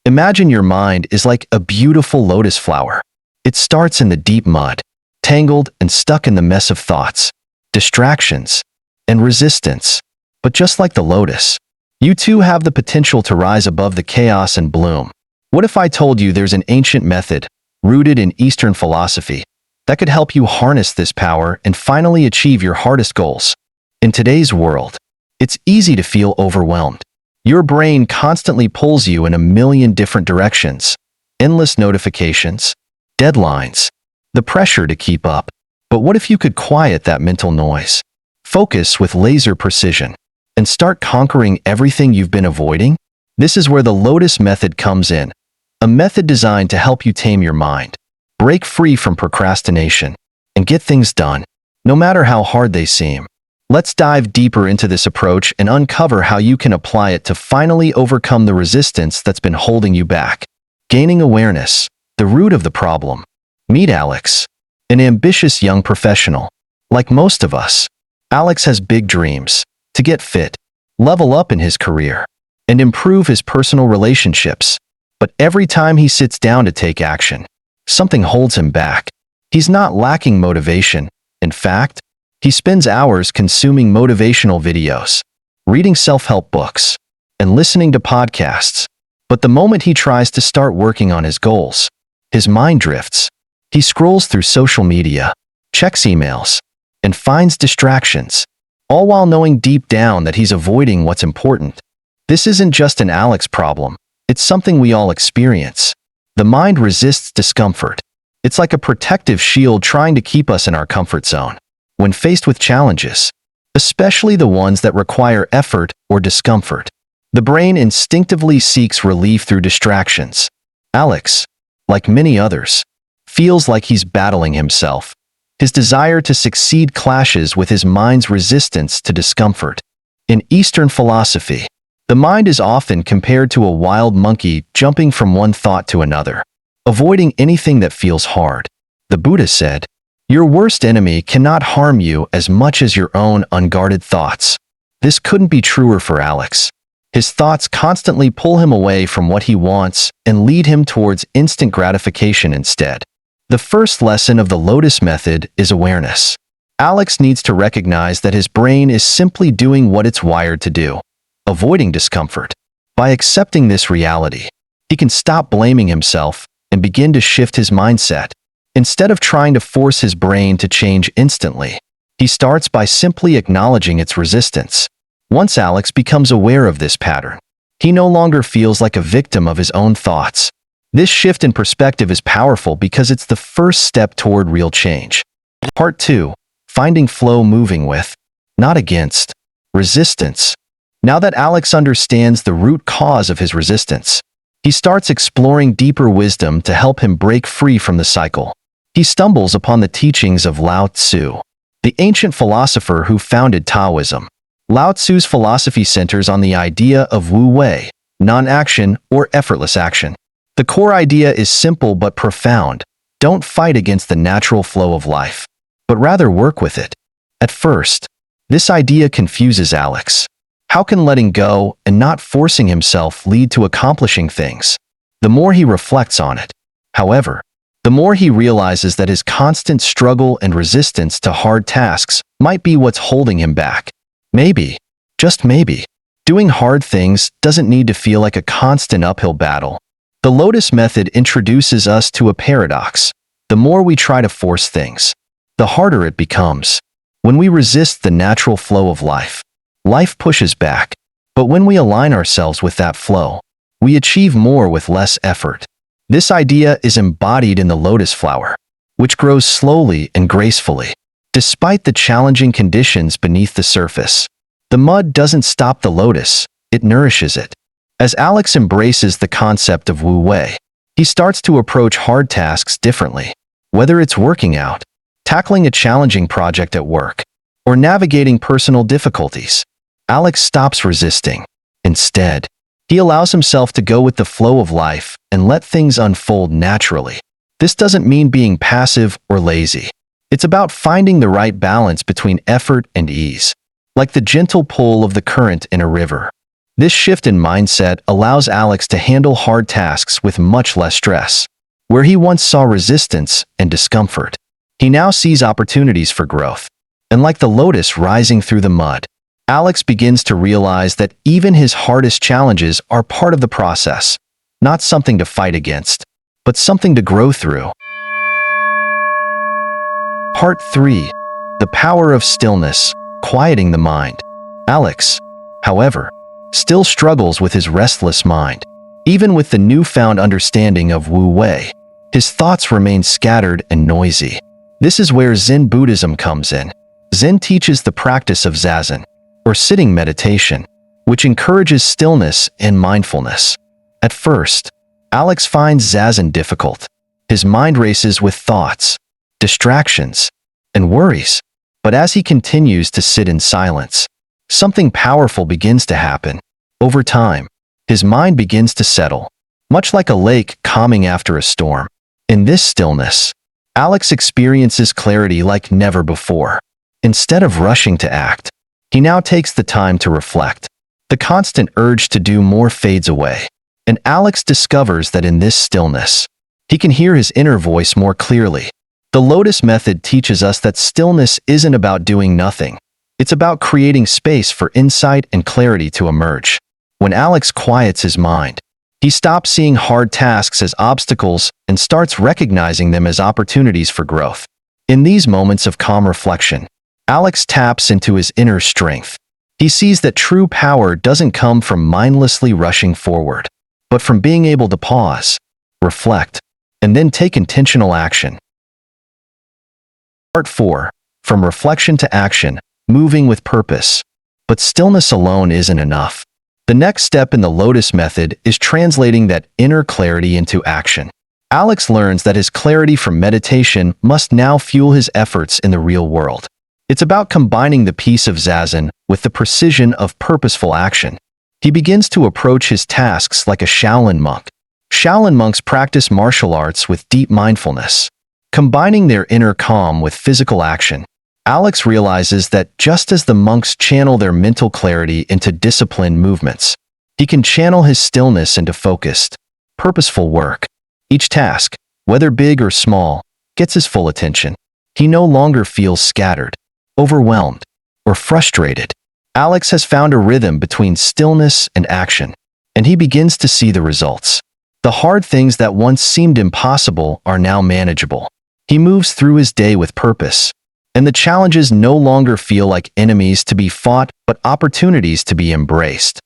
Imagine your mind is like a beautiful lotus flower. It starts in the deep mud, tangled and stuck in the mess of thoughts, distractions, and resistance. But just like the lotus, you too have the potential to rise above the chaos and bloom. What if I told you there's an ancient method, rooted in Eastern philosophy, that could help you harness this power and finally achieve your hardest goals? In today's world, it's easy to feel overwhelmed. Your brain constantly pulls you in a million different directions. Endless notifications, deadlines, the pressure to keep up. But what if you could quiet that mental noise, focus with laser precision, and start conquering everything you've been avoiding? This is where the Lotus method comes in, a method designed to help you tame your mind, break free from procrastination, and get things done, no matter how hard they seem. Let's dive deeper into this approach and uncover how you can apply it to finally overcome the resistance that's been holding you back. Gaining awareness, the root of the problem. Meet Alex, an ambitious young professional. Like most of us, Alex has big dreams to get fit, level up in his career, and improve his personal relationships. But every time he sits down to take action, something holds him back. He's not lacking motivation. In fact, he spends hours consuming motivational videos, reading self-help books, and listening to podcasts. But the moment he tries to start working on his goals, his mind drifts. He scrolls through social media, checks emails, and finds distractions, all while knowing deep down that he's avoiding what's important. This isn't just an Alex problem. It's something we all experience. The mind resists discomfort. It's like a protective shield trying to keep us in our comfort zone. When faced with challenges, especially the ones that require effort or discomfort, the brain instinctively seeks relief through distractions. Alex, like many others, feels like he's battling himself. His desire to succeed clashes with his mind's resistance to discomfort. In Eastern philosophy, the mind is often compared to a wild monkey jumping from one thought to another, avoiding anything that feels hard. The Buddha said, "Your worst enemy cannot harm you as much as your own unguarded thoughts." This couldn't be truer for Alex. His thoughts constantly pull him away from what he wants and lead him towards instant gratification instead. The first lesson of the Lotus method is awareness. Alex needs to recognize that his brain is simply doing what it's wired to do, avoiding discomfort. By accepting this reality, he can stop blaming himself and begin to shift his mindset. Instead of trying to force his brain to change instantly, he starts by simply acknowledging its resistance. Once Alex becomes aware of this pattern, he no longer feels like a victim of his own thoughts. This shift in perspective is powerful because it's the first step toward real change. Part 2. Finding flow, moving with, not against, resistance. Now that Alex understands the root cause of his resistance, he starts exploring deeper wisdom to help him break free from the cycle. He stumbles upon the teachings of Lao Tzu, the ancient philosopher who founded Taoism. Lao Tzu's philosophy centers on the idea of Wu Wei, non-action or effortless action. The core idea is simple but profound. Don't fight against the natural flow of life, but rather work with it. At first, this idea confuses Alex. How can letting go and not forcing himself lead to accomplishing things? The more he reflects on it, however, the more he realizes that his constant struggle and resistance to hard tasks might be what's holding him back. Maybe, just maybe, doing hard things doesn't need to feel like a constant uphill battle. The Lotus method introduces us to a paradox. The more we try to force things, the harder it becomes. When we resist the natural flow of life, life pushes back. But when we align ourselves with that flow, we achieve more with less effort. This idea is embodied in the lotus flower, which grows slowly and gracefully, despite the challenging conditions beneath the surface. The mud doesn't stop the lotus, it nourishes it. As Alex embraces the concept of Wu Wei, he starts to approach hard tasks differently. Whether it's working out, tackling a challenging project at work, or navigating personal difficulties, Alex stops resisting. Instead, he allows himself to go with the flow of life and let things unfold naturally. This doesn't mean being passive or lazy. It's about finding the right balance between effort and ease, like the gentle pull of the current in a river. This shift in mindset allows Alex to handle hard tasks with much less stress. Where he once saw resistance and discomfort, he now sees opportunities for growth. And like the lotus rising through the mud, Alex begins to realize that even his hardest challenges are part of the process, not something to fight against, but something to grow through. Part 3. The power of stillness, quieting the mind. Alex, however, still struggles with his restless mind. Even with the newfound understanding of Wu Wei, his thoughts remain scattered and noisy. This is where Zen Buddhism comes in. Zen teaches the practice of zazen, or sitting meditation, which encourages stillness and mindfulness. At first, Alex finds zazen difficult. His mind races with thoughts, distractions, and worries. But as he continues to sit in silence, something powerful begins to happen. Over time, his mind begins to settle, much like a lake calming after a storm. In this stillness, Alex experiences clarity like never before. Instead of rushing to act, he now takes the time to reflect. The constant urge to do more fades away, and Alex discovers that in this stillness, he can hear his inner voice more clearly. The Lotus method teaches us that stillness isn't about doing nothing. It's about creating space for insight and clarity to emerge. When Alex quiets his mind, he stops seeing hard tasks as obstacles and starts recognizing them as opportunities for growth. In these moments of calm reflection, Alex taps into his inner strength. He sees that true power doesn't come from mindlessly rushing forward, but from being able to pause, reflect, and then take intentional action. Part 4. From reflection to action, moving with purpose. But stillness alone isn't enough. The next step in the Lotus method is translating that inner clarity into action. Alex learns that his clarity from meditation must now fuel his efforts in the real world. It's about combining the peace of zazen with the precision of purposeful action. He begins to approach his tasks like a Shaolin monk. Shaolin monks practice martial arts with deep mindfulness, combining their inner calm with physical action. Alex realizes that just as the monks channel their mental clarity into disciplined movements, he can channel his stillness into focused, purposeful work. Each task, whether big or small, gets his full attention. He no longer feels scattered, overwhelmed, or frustrated. Alex has found a rhythm between stillness and action, and he begins to see the results. The hard things that once seemed impossible are now manageable. He moves through his day with purpose, and the challenges no longer feel like enemies to be fought, but opportunities to be embraced.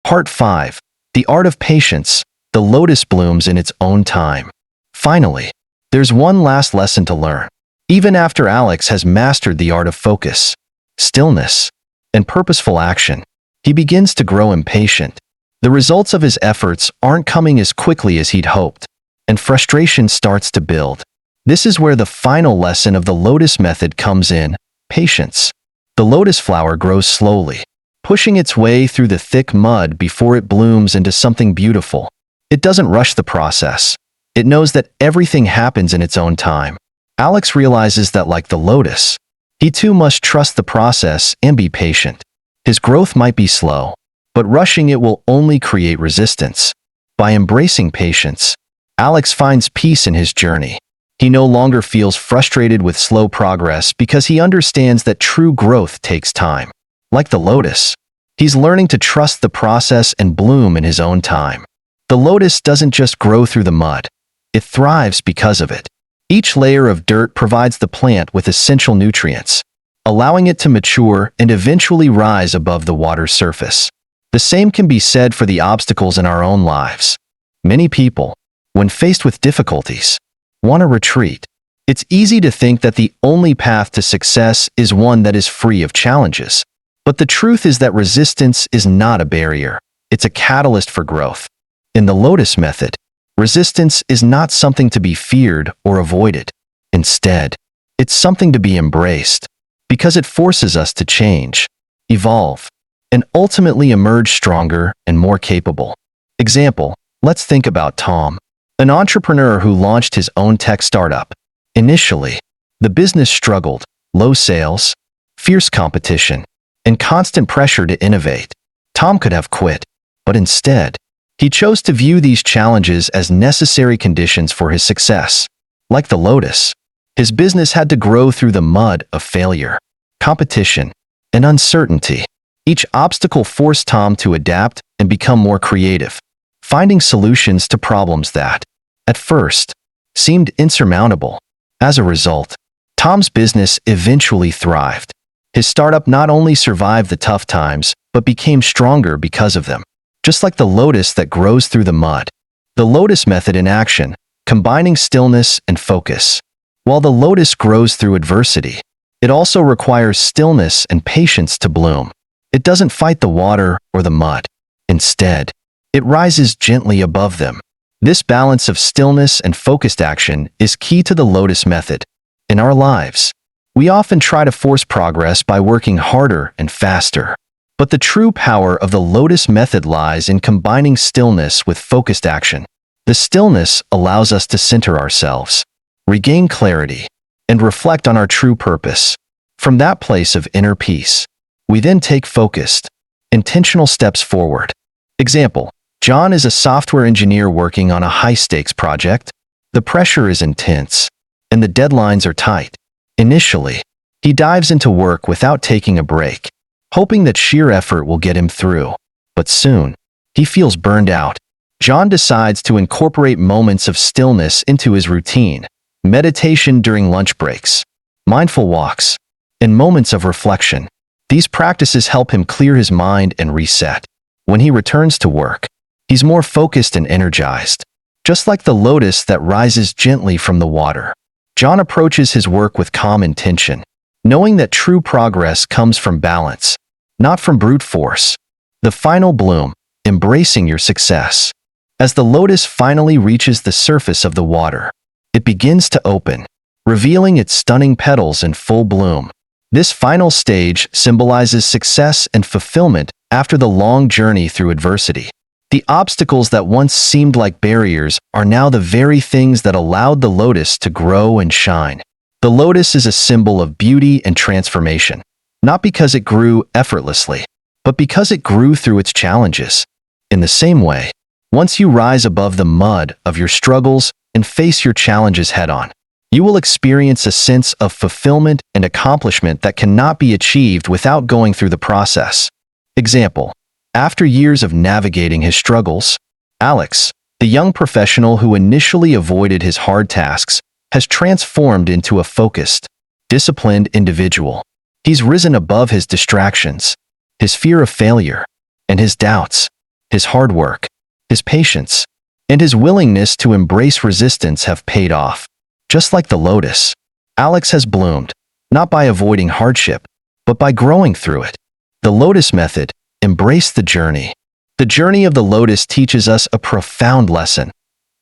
Part 5. The art of patience. The lotus blooms in its own time. Finally, there's one last lesson to learn. Even after Alex has mastered the art of focus, stillness, and purposeful action, he begins to grow impatient. The results of his efforts aren't coming as quickly as he'd hoped, and frustration starts to build. This is where the final lesson of the Lotus method comes in: patience. The lotus flower grows slowly, pushing its way through the thick mud before it blooms into something beautiful. It doesn't rush the process. It knows that everything happens in its own time. Alex realizes that, like the lotus, he too must trust the process and be patient. His growth might be slow, but rushing it will only create resistance. By embracing patience, Alex finds peace in his journey. He no longer feels frustrated with slow progress because he understands that true growth takes time. Like the lotus, he's learning to trust the process and bloom in his own time. The lotus doesn't just grow through the mud. It thrives because of it. Each layer of dirt provides the plant with essential nutrients, allowing it to mature and eventually rise above the water's surface. The same can be said for the obstacles in our own lives. Many people, when faced with difficulties, want to retreat. It's easy to think that the only path to success is one that is free of challenges. But the truth is that resistance is not a barrier. It's a catalyst for growth. In the Lotus method, resistance is not something to be feared or avoided. Instead, it's something to be embraced, because it forces us to change, evolve, and ultimately emerge stronger and more capable. Example, let's think about Tom, an entrepreneur who launched his own tech startup. Initially, the business struggled: low sales, fierce competition, and constant pressure to innovate. Tom could have quit, but instead, he chose to view these challenges as necessary conditions for his success. Like the lotus, his business had to grow through the mud of failure, competition, and uncertainty. Each obstacle forced Tom to adapt and become more creative, finding solutions to problems that, at first, seemed insurmountable. As a result, Tom's business eventually thrived. His startup not only survived the tough times, but became stronger because of them. Just like the lotus that grows through the mud. The lotus method in action, combining stillness and focus. While the lotus grows through adversity, it also requires stillness and patience to bloom. It doesn't fight the water or the mud. Instead, it rises gently above them. This balance of stillness and focused action is key to the lotus method. In our lives, we often try to force progress by working harder and faster. But the true power of the lotus method lies in combining stillness with focused action. The stillness allows us to center ourselves, regain clarity, and reflect on our true purpose. From that place of inner peace, we then take focused, intentional steps forward. Example: John is a software engineer working on a high-stakes project. The pressure is intense, and the deadlines are tight. Initially, he dives into work without taking a break, hoping that sheer effort will get him through. But soon, he feels burned out. John decides to incorporate moments of stillness into his routine: meditation during lunch breaks, mindful walks, and moments of reflection. These practices help him clear his mind and reset. When he returns to work, he's more focused and energized. Just like the lotus that rises gently from the water, John approaches his work with calm intention, knowing that true progress comes from balance, not from brute force. The final bloom, embracing your success. As the lotus finally reaches the surface of the water, it begins to open, revealing its stunning petals in full bloom. This final stage symbolizes success and fulfillment after the long journey through adversity. The obstacles that once seemed like barriers are now the very things that allowed the lotus to grow and shine. The lotus is a symbol of beauty and transformation, not because it grew effortlessly, but because it grew through its challenges. In the same way, once you rise above the mud of your struggles and face your challenges head-on, you will experience a sense of fulfillment and accomplishment that cannot be achieved without going through the process. Example: after years of navigating his struggles, Alex, the young professional who initially avoided his hard tasks, has transformed into a focused, disciplined individual. He's risen above his distractions, his fear of failure, and his doubts. His hard work, his patience, and his willingness to embrace resistance have paid off. Just like the lotus, Alex has bloomed, not by avoiding hardship, but by growing through it. The lotus method: embrace the journey. The journey of the lotus teaches us a profound lesson.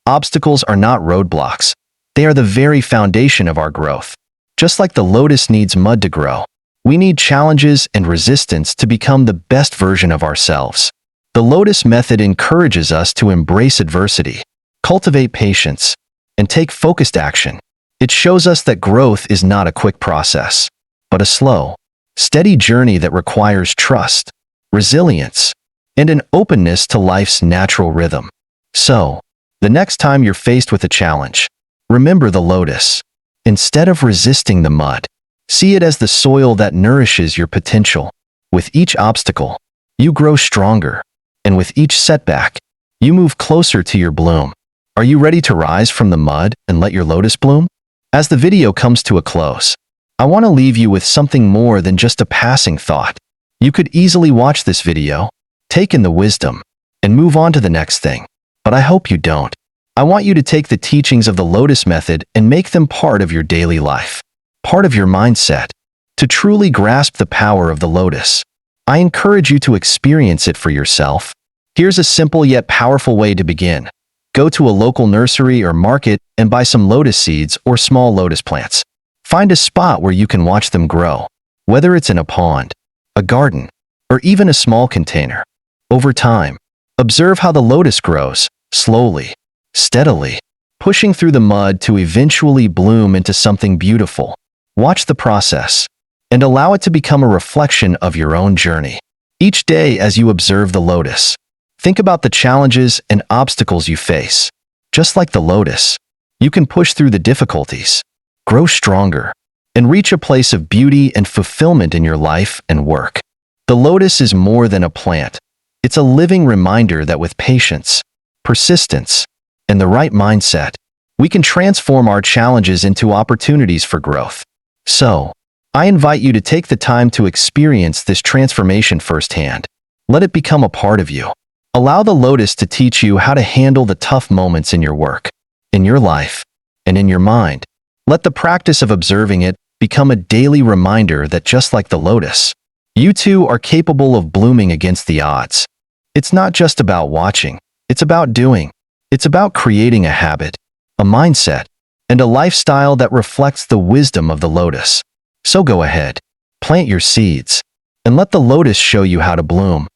Obstacles are not roadblocks. They are the very foundation of our growth. Just like the lotus needs mud to grow, we need challenges and resistance to become the best version of ourselves. The lotus method encourages us to embrace adversity, cultivate patience, and take focused action. It shows us that growth is not a quick process, but a slow, steady journey that requires trust, resilience, and an openness to life's natural rhythm. So, the next time you're faced with a challenge, remember the lotus. Instead of resisting the mud, see it as the soil that nourishes your potential. With each obstacle, you grow stronger, and with each setback, you move closer to your bloom. Are you ready to rise from the mud and let your lotus bloom? As the video comes to a close, I want to leave you with something more than just a passing thought. You could easily watch this video, take in the wisdom, and move on to the next thing. But I hope you don't. I want you to take the teachings of the Lotus method and make them part of your daily life, part of your mindset. To truly grasp the power of the lotus, I encourage you to experience it for yourself. Here's a simple yet powerful way to begin. Go to a local nursery or market and buy some lotus seeds or small lotus plants. Find a spot where you can watch them grow, whether it's in a pond, a garden, or even a small container. Over time, observe how the lotus grows, slowly, steadily, pushing through the mud to eventually bloom into something beautiful. Watch the process, and allow it to become a reflection of your own journey. Each day as you observe the lotus, think about the challenges and obstacles you face. Just like the lotus, you can push through the difficulties, grow stronger, and reach a place of beauty and fulfillment in your life and work. The lotus is more than a plant. It's a living reminder that with patience, persistence, and the right mindset, we can transform our challenges into opportunities for growth. So, I invite you to take the time to experience this transformation firsthand. Let it become a part of you. Allow the lotus to teach you how to handle the tough moments in your work, in your life, and in your mind. Let the practice of observing it become a daily reminder that just like the lotus, you too are capable of blooming against the odds. It's not just about watching, it's about doing. It's about creating a habit, a mindset, and a lifestyle that reflects the wisdom of the lotus. So go ahead, plant your seeds, and let the lotus show you how to bloom.